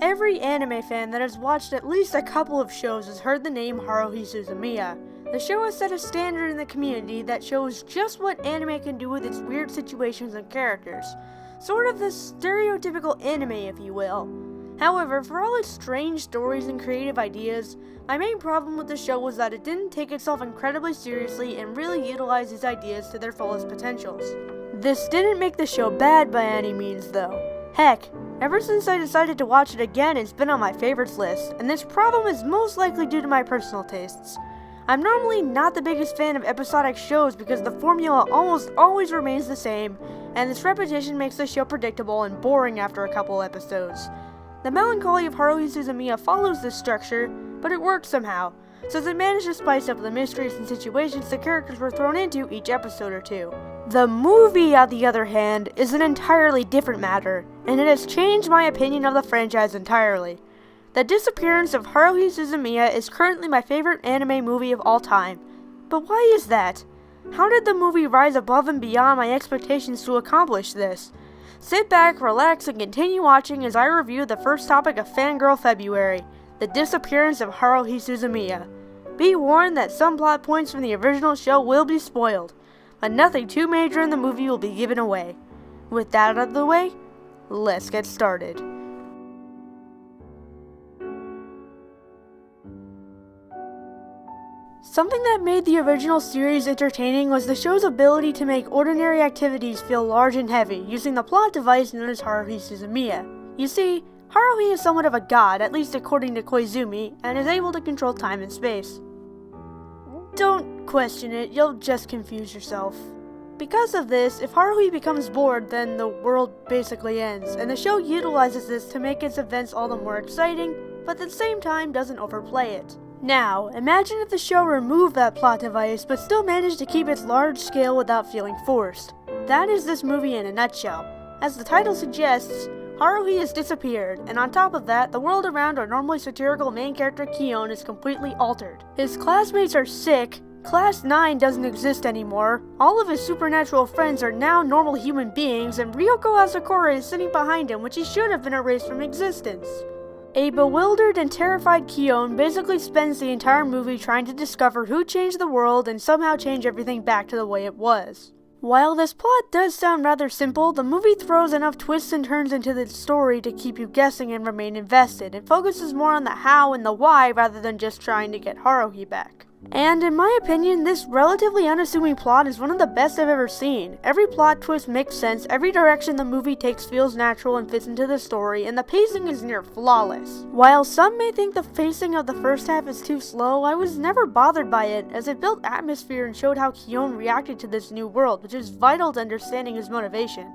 Every anime fan that has watched at least a couple of shows has heard the name Harhui Suzumiya. The show has set a standard in the community that shows just what anime can do with its weird situations and characters. Sort of the stereotypical anime, if you will. However, for all its strange stories and creative ideas, my main problem with the show was that it didn't take itself incredibly seriously and really utilize its ideas to their fullest potentials. This didn't make the show bad by any means though. Heck, ever since I decided to watch it again, it's been on my favorites list, and this problem is most likely due to my personal tastes. I'm normally not the biggest fan of episodic shows because the formula almost always remains the same, and this repetition makes the show predictable and boring after a couple episodes. The melancholy of Harhui Suzumiya follows this structure, but it works somehow, since it managed to spice up the mysteries and situations the characters were thrown into each episode or two. The movie, on the other hand, is an entirely different matter, and it has changed my opinion of the franchise entirely. The Disappearance of Harhui Suzumiya is currently my favorite anime movie of all time. But why is that? How did the movie rise above and beyond my expectations to accomplish this? Sit back, relax, and continue watching as I review the first topic of Fangirl February, the Disappearance of Harhui Suzumiya. Be warned that some plot points from the original show will be spoiled, but nothing too major in the movie will be given away. With that out of the way, let's get started. Something that made the original series entertaining was the show's ability to make ordinary activities feel large and heavy, using the plot device known as Harhui Suzumiya. You see, Harhui is somewhat of a god, at least according to Koizumi, and is able to control time and space. Don't question it, you'll just confuse yourself. Because of this, if Harhui becomes bored, then the world basically ends, and the show utilizes this to make its events all the more exciting, but at the same time doesn't overplay it. Now, imagine if the show removed that plot device, but still managed to keep its large scale without feeling forced. That is this movie in a nutshell. As the title suggests, Harhui has disappeared, and on top of that, the world around our normally satirical main character Kion is completely altered. His classmates are sick, Class 9 doesn't exist anymore, all of his supernatural friends are now normal human beings, and Ryoko Asakura is sitting behind him, which he should have been erased from existence. A bewildered and terrified Kion basically spends the entire movie trying to discover who changed the world and somehow change everything back to the way it was. While this plot does sound rather simple, the movie throws enough twists and turns into the story to keep you guessing and remain invested. It focuses more on the how and the why rather than just trying to get Haruhi back. And in my opinion, this relatively unassuming plot is one of the best I've ever seen. Every plot twist makes sense, every direction the movie takes feels natural and fits into the story, and the pacing is near flawless. While some may think the pacing of the first half is too slow, I was never bothered by it, as it built atmosphere and showed how Kion reacted to this new world, which is vital to understanding his motivation.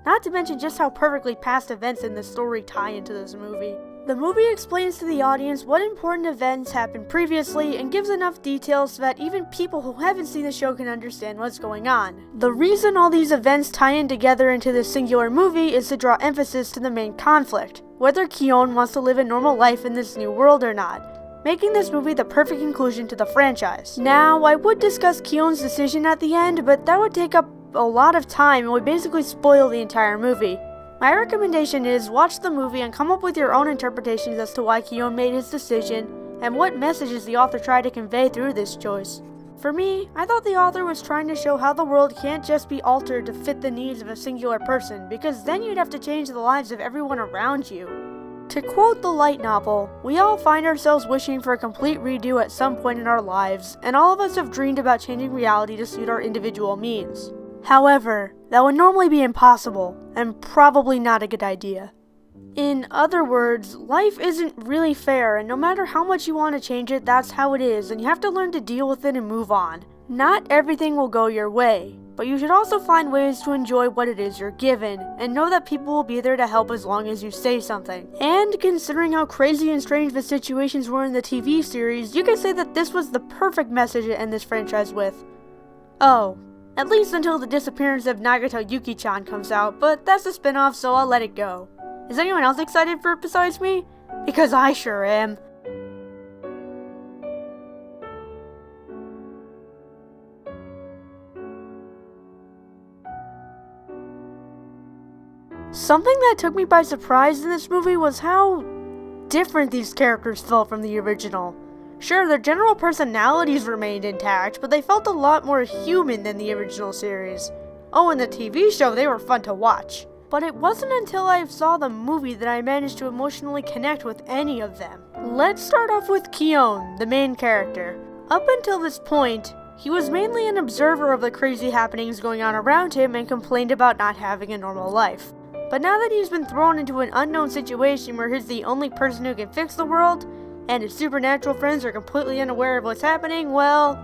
Not to mention just how perfectly past events in the story tie into this movie. The movie explains to the audience what important events happened previously and gives enough details so that even people who haven't seen the show can understand what's going on. The reason all these events tie in together into this singular movie is to draw emphasis to the main conflict, whether Kion wants to live a normal life in this new world or not, making this movie the perfect conclusion to the franchise. Now, I would discuss Kion's decision at the end, but that would take up a lot of time and would basically spoil the entire movie. My recommendation is watch the movie and come up with your own interpretations as to why Kion made his decision and what messages the author tried to convey through this choice. For me, I thought the author was trying to show how the world can't just be altered to fit the needs of a singular person, because then you'd have to change the lives of everyone around you. To quote the light novel, we all find ourselves wishing for a complete redo at some point in our lives, and all of us have dreamed about changing reality to suit our individual means. However, that would normally be impossible, and probably not a good idea. In other words, life isn't really fair, and no matter how much you want to change it, that's how it is, and you have to learn to deal with it and move on. Not everything will go your way. But you should also find ways to enjoy what it is you're given, and know that people will be there to help as long as you say something. And considering how crazy and strange the situations were in the TV series, you can say that this was the perfect message to end this franchise with. Oh, at least until the disappearance of Nagato Yuki-chan comes out, but that's a spin-off, so I'll let it go. Is anyone else excited for it besides me? Because I sure am. Something that took me by surprise in this movie was how different these characters felt from the original. Sure, their general personalities remained intact, but they felt a lot more human than the original series. Oh, in the TV show, they were fun to watch. But it wasn't until I saw the movie that I managed to emotionally connect with any of them. Let's start off with Kion, the main character. Up until this point, he was mainly an observer of the crazy happenings going on around him and complained about not having a normal life. But now that he's been thrown into an unknown situation where he's the only person who can fix the world, and his supernatural friends are completely unaware of what's happening, well,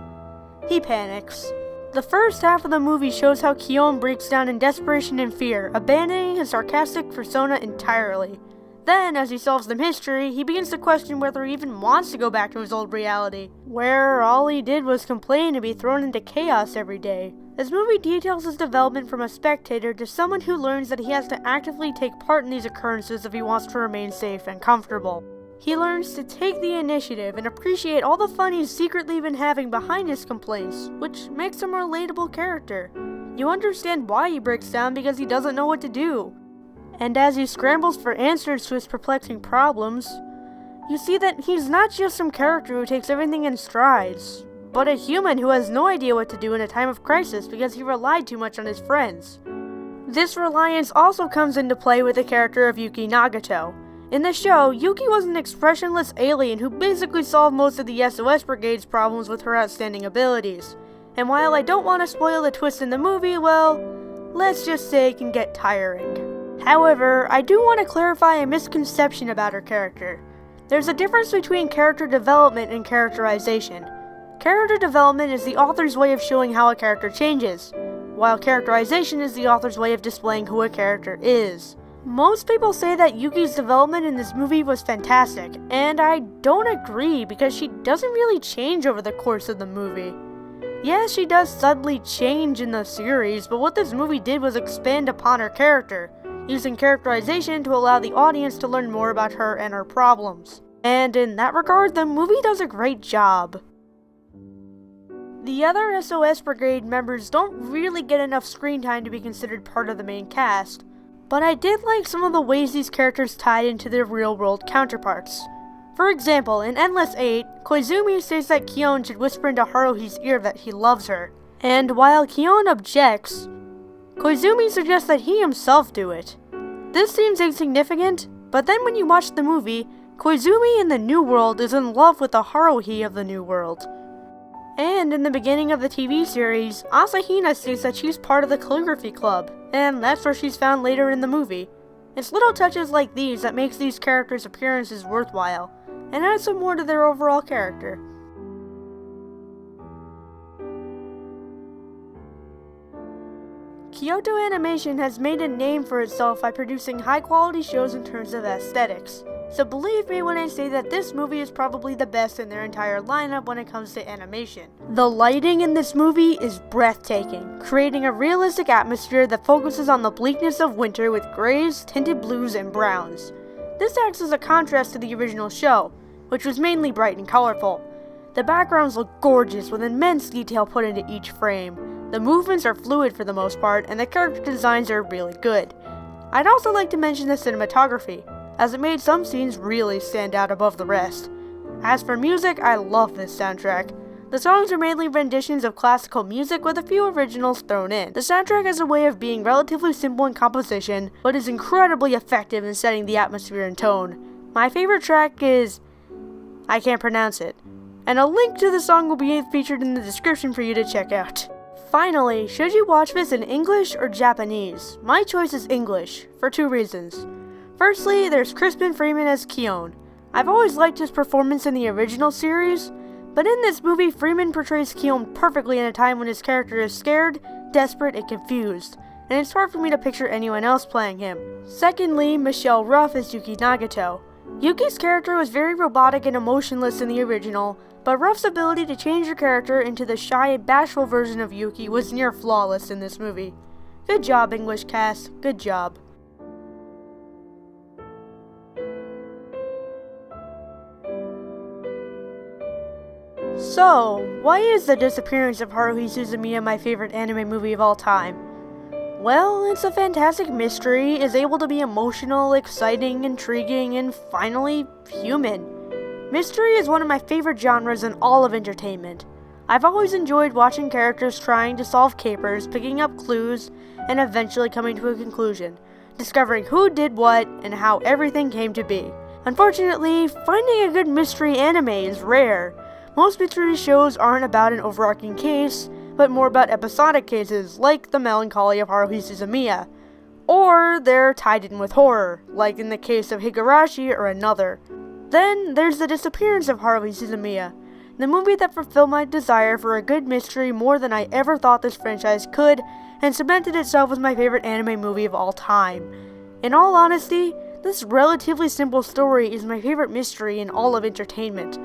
he panics. The first half of the movie shows how Kion breaks down in desperation and fear, abandoning his sarcastic persona entirely. Then, as he solves the mystery, he begins to question whether he even wants to go back to his old reality, where all he did was complain and be thrown into chaos every day. This movie details his development from a spectator to someone who learns that he has to actively take part in these occurrences if he wants to remain safe and comfortable. He learns to take the initiative and appreciate all the fun he's secretly been having behind his complaints, which makes him a relatable character. You understand why he breaks down because he doesn't know what to do. And as he scrambles for answers to his perplexing problems, you see that he's not just some character who takes everything in strides, but a human who has no idea what to do in a time of crisis because he relied too much on his friends. This reliance also comes into play with the character of Yuki Nagato. In the show, Yuki was an expressionless alien who basically solved most of the SOS Brigade's problems with her outstanding abilities. And while I don't want to spoil the twist in the movie, well, let's just say it can get tiring. However, I do want to clarify a misconception about her character. There's a difference between character development and characterization. Character development is the author's way of showing how a character changes, while characterization is the author's way of displaying who a character is. Most people say that Yuki's development in this movie was fantastic, and I don't agree because she doesn't really change over the course of the movie. Yes, she does subtly change in the series, but what this movie did was expand upon her character, using characterization to allow the audience to learn more about her and her problems. And in that regard, the movie does a great job. The other SOS Brigade members don't really get enough screen time to be considered part of the main cast, but I did like some of the ways these characters tied into their real-world counterparts. For example, in Endless 8, Koizumi states that Kion should whisper into Haruhi's ear that he loves her, and while Kion objects, Koizumi suggests that he himself do it. This seems insignificant, but then when you watch the movie, Koizumi in the New World is in love with the Haruhi of the New World. And in the beginning of the TV series, Asahina states that she's part of the calligraphy club, and that's where she's found later in the movie. It's little touches like these that makes these characters' appearances worthwhile, and adds some more to their overall character. Kyoto Animation has made a name for itself by producing high-quality shows in terms of aesthetics, so believe me when I say that this movie is probably the best in their entire lineup when it comes to animation. The lighting in this movie is breathtaking, creating a realistic atmosphere that focuses on the bleakness of winter with grays, tinted blues, and browns. This acts as a contrast to the original show, which was mainly bright and colorful. The backgrounds look gorgeous with immense detail put into each frame. The movements are fluid for the most part, and the character designs are really good. I'd also like to mention the cinematography, as it made some scenes really stand out above the rest. As for music, I love this soundtrack. The songs are mainly renditions of classical music with a few originals thrown in. The soundtrack has a way of being relatively simple in composition, but is incredibly effective in setting the atmosphere and tone. My favorite track is... I can't pronounce it, and a link to the song will be featured in the description for you to check out. Finally, should you watch this in English or Japanese? My choice is English, for two reasons. Firstly, there's Crispin Freeman as Kion. I've always liked his performance in the original series, but in this movie, Freeman portrays Kion perfectly in a time when his character is scared, desperate and confused, and it's hard for me to picture anyone else playing him. Secondly, Michelle Ruff as Yuki Nagato. Yuki's character was very robotic and emotionless in the original, but Ruff's ability to change her character into the shy and bashful version of Yuki was near flawless in this movie. Good job, English cast. Good job. So, why is The Disappearance of Harhui Suzumiya my favorite anime movie of all time? Well, it's a fantastic mystery, is able to be emotional, exciting, intriguing, and finally, human. Mystery is one of my favorite genres in all of entertainment. I've always enjoyed watching characters trying to solve capers, picking up clues, and eventually coming to a conclusion, discovering who did what and how everything came to be. Unfortunately, finding a good mystery anime is rare. Most mystery shows aren't about an overarching case, but more about episodic cases, like The Melancholy of Harhui Suzumiya. Or they're tied in with horror, like in the case of Higurashi or Another. Then there's The Disappearance of Harhui Suzumiya, the movie that fulfilled my desire for a good mystery more than I ever thought this franchise could, and cemented itself as my favorite anime movie of all time. In all honesty, this relatively simple story is my favorite mystery in all of entertainment.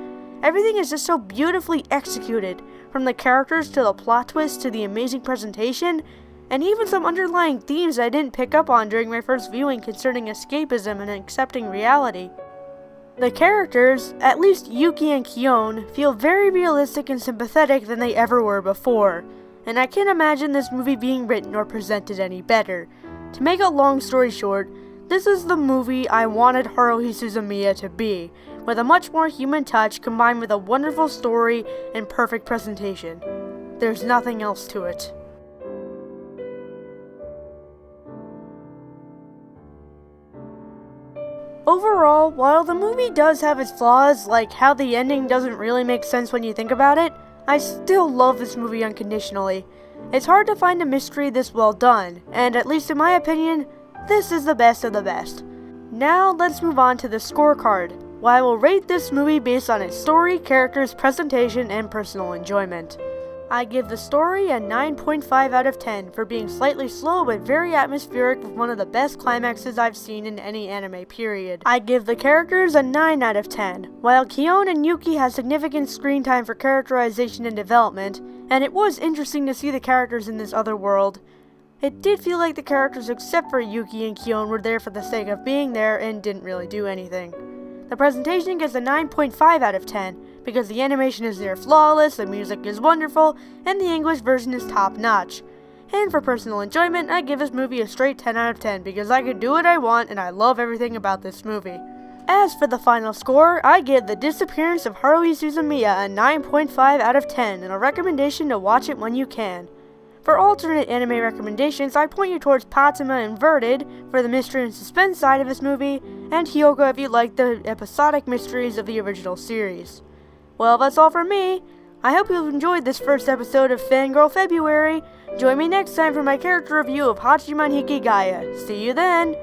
Everything is just so beautifully executed, from the characters to the plot twist to the amazing presentation, and even some underlying themes I didn't pick up on during my first viewing concerning escapism and accepting reality. The characters, at least Yuki and Kyon, feel very realistic and sympathetic than they ever were before, and I can't imagine this movie being written or presented any better. To make a long story short, this is the movie I wanted Harhui Suzumiya to be, with a much more human touch combined with a wonderful story and perfect presentation. There's nothing else to it. Overall, while the movie does have its flaws, like how the ending doesn't really make sense when you think about it, I still love this movie unconditionally. It's hard to find a mystery this well done, and at least in my opinion, this is the best of the best. Now let's move on to the scorecard, where I will rate this movie based on its story, characters, presentation, and personal enjoyment. I give the story a 9.5 out of 10 for being slightly slow but very atmospheric with one of the best climaxes I've seen in any anime period. I give the characters a 9 out of 10. While Kyon and Yuki had significant screen time for characterization and development, and it was interesting to see the characters in this other world, it did feel like the characters except for Yuki and Kyon were there for the sake of being there and didn't really do anything. The presentation gets a 9.5 out of 10, because the animation is near flawless, the music is wonderful, and the English version is top-notch. And for personal enjoyment, I give this movie a straight 10 out of 10, because I can do what I want and I love everything about this movie. As for the final score, I give The Disappearance of Harhui Suzumiya a 9.5 out of 10, and a recommendation to watch it when you can. For alternate anime recommendations, I point you towards Patama Inverted for the mystery and suspense side of this movie, and Hyoko if you like the episodic mysteries of the original series. Well, that's all from me. I hope you've enjoyed this first episode of Fangirl February. Join me next time for my character review of Hachiman Hikigaya. See you then!